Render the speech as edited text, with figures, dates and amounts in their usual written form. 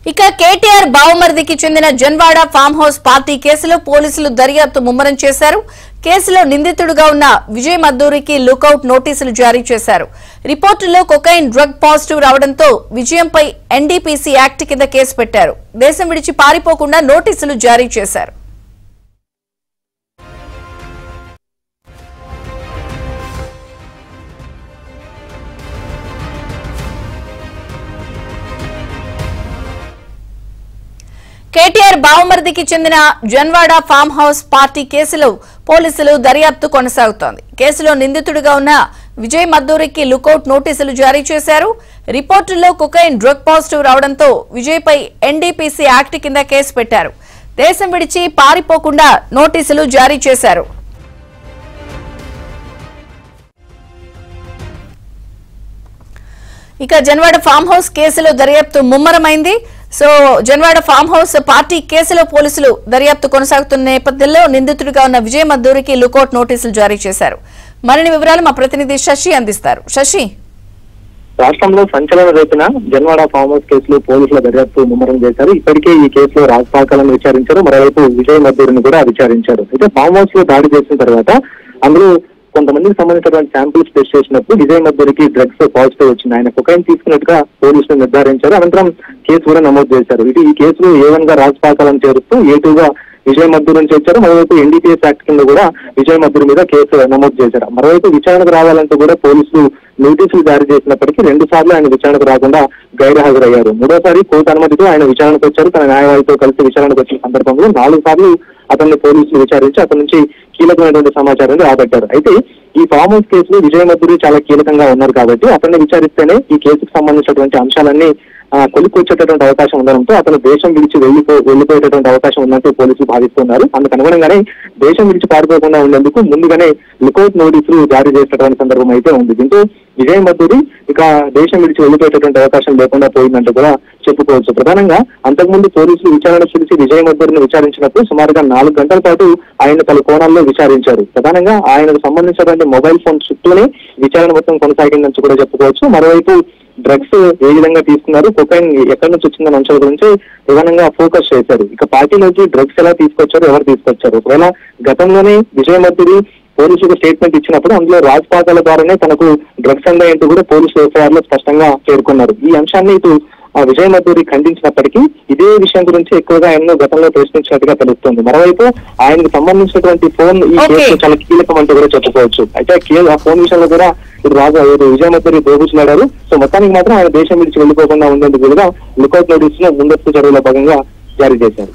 ఇక కేటీఆర్ బావమరిదికి చెందిన Janwada farm house party కేసులో పోలీసులు దర్యాప్తు ముమ్మరం చేశారు. కేసులో నిందితుడిగా ఉన్న విజయ్ మద్దూరికి లుకౌట్ నోటీసులు జారీ చేశారు. రిపోర్టులో కొకైన్ డ్రగ్ పాజిటివ్ రావడంతో విజయంపై ఎన్డీపీసీ యాక్ట్ కింద కేసు పెట్టారు. దేశం విడిచి పారిపోకుండా నోటీసులు జారీ చేశారు. కేటీఆర్ బావమరిదికి చెందిన జన్వాడ ఫామ్ హౌస్ పార్టీ కేసులో పోలీసులు దర్యాప్తు కొనసాగుతోంది. కేసులో నిందితుడిగా ఉన్న విజయ్ మద్దూరికి లుకౌట్ నోటీసులు జారీ చేశారు. రిపోర్టుల్లో కొకైన్ డ్రగ్ పాజిటివ్ రావడంతో విజయ్ పై ఎన్డీపీసీ యాక్ట్ కింద కేసు పెట్టారు. దేశం విడిచి పారిపోకుండా నోటీసులు జారీ చేశారు. ఇక జన్వాడ ఫామ్ హౌస్ కేసులో దర్యాప్తు ముమ్మరమైంది. So Janwada farm house party కేసులో పోలీసులు దర్యాప్తు కొనసాగుతున్న నేపథ్యంలో నిందితుడిగా ఉన్న విజయ్ మద్దూరికి లుకౌట్ నోటీసులు జారీ చేశారు. మరిన్ని వివరాలు మా ప్రతినిధి శశి అందిస్తారు. శశి, రాష్ట్రంలో సంచలన రేపిన జన్వాడ ఫామ్ హౌస్ కేసులో పోలీసుల దర్యాప్తు ముమ్మరం చేశారు. ఇప్పటికే ఈ కేసులో రాజపాకాలను విచారించారు. మరోవైపు విజయ్ మద్దూరిని కూడా విచారించారు. అయితే ఫామ్ హౌస్ లో దాడి చేసిన తర్వాత అందులో కొంతమందికి సంబంధించినటువంటి శాంపిల్స్ టెస్ట్ చేసినప్పుడు విజయ్ మద్దూరికి డ్రగ్స్ పాజిటివ్ వచ్చింది. ఆయన కొకైన్ తీసుకున్నట్టుగా పోలీసులు నిర్ధారించారు. అనంతరం కేసు కూడా నమోదు చేశారు. ఈ కేసులో A1 గా రాజపాకాలను చేరుస్తూ A2 గా విజయ్ మద్దూరిని చేర్చారు. మరోవైపు ఎన్డీపీఎస్ యాక్ట్ కింద కూడా విజయ్ మద్దూరి మీద కేసు నమోదు చేశారు. మరోవైపు విచారణకు రావాలంటూ కూడా పోలీసులు నోటీసులు జారీ చేసినప్పటికీ 2 సార్లు ఆయన విచారణకు రాకుండా గైర్హాజరయ్యారు. 3వ కోర్టు అనుమతితో ఆయన విచారణకు వచ్చారు. తన న్యాయవాదితో కలిసి విచారణకు వచ్చిన సందర్భంలో 4 సార్లు అతన్ని పోలీసులు విచారించి అతని నుంచి కీలకమైనటువంటి సమాచారాన్ని రాబట్టారు. అయితే ఈ ఫామ్ హౌస్ కేసులో విజయ్ మద్దూరి చాలా కీలకంగా ఉన్నారు కాబట్టి అతన్ని విచారిస్తేనే ఈ కేసుకు సంబంధించినటువంటి అంశాలన్నీ కొలిక్కొచ్చేటటువంటి అవకాశం ఉండడంతో అతను దేశం విడిచి వెళ్లిపోయేటటువంటి అవకాశం ఉన్నట్టు పోలీసులు భావిస్తున్నారు. అందుకు అనుగుణంగానే దేశం విడిచి పారిపోకుండా ఉండేందుకు ముందుగానే లుకౌట్ నోటీసులు జారీ చేసేటటువంటి సందర్భం అయితే ఉంది. దీంతో విజయ్ మద్దూరి ఇక దేశం విడిచి వెళ్లిపోయేటటువంటి అవకాశం లేకుండా పోయిందంటూ కూడా చెప్పుకోవచ్చు. ప్రధానంగా అంతకుముందు పోలీసులు విచారణ పిలిచి విజయ్ మద్దూరిని విచారించినప్పుడు సుమారుగా 4 గంటల పాటు ఆయన పలు కోణాల్లో విచారించారు. ప్రధానంగా ఆయనకు సంబంధించినటువంటి మొబైల్ ఫోన్ చుట్టూనే విచారణ మొత్తం కొనసాగిందని కూడా చెప్పుకోవచ్చు. మరోవైపు డ్రగ్స్ ఏ విధంగా తీసుకున్నారు, కొకైన్ ఎక్కడి నుంచి వచ్చిందన్న అంశాల గురించి ప్రధానంగా ఫోకస్ చేశారు. ఇక పార్టీలోకి డ్రగ్స్ ఎలా తీసుకొచ్చారు, ఎవరు తీసుకొచ్చారు, ఒకవేళ గతంలోనే విజయ్ మద్దూరి పోలీసులకు స్టేట్మెంట్ ఇచ్చినప్పుడు అందులో రాజపాకాల ద్వారానే తనకు డ్రగ్స్ అందాయంటూ కూడా పోలీసు ఎఫ్ఐఆర్ లో స్పష్టంగా పేర్కొన్నారు. ఈ అంశాన్ని ఇటు విజయ్ మద్దూరి ఖండించినప్పటికీ ఇదే విషయం గురించి ఎక్కువగా ఆయనను గతంలో ప్రశ్నించినట్టుగా తెలుస్తుంది. మరోవైపు ఆయనకు సంబంధించినటువంటి ఫోన్ ఈ కేసు చాలా కీలకం అంటూ కూడా చెప్పుకోవచ్చు. అయితే ఆ ఫోన్ విషయంలో కూడా ఇప్పుడు విజయ్ మద్దూరి దోబుచులాడారు. సో మొత్తానికి మాత్రం ఆయన దేశం విడిచి వెళ్లిపోకుండా ఉండేందుకు కూడా లుకౌట్ నోటీసులు ముందస్తు చర్యల భాగంగా జారీ చేశారు.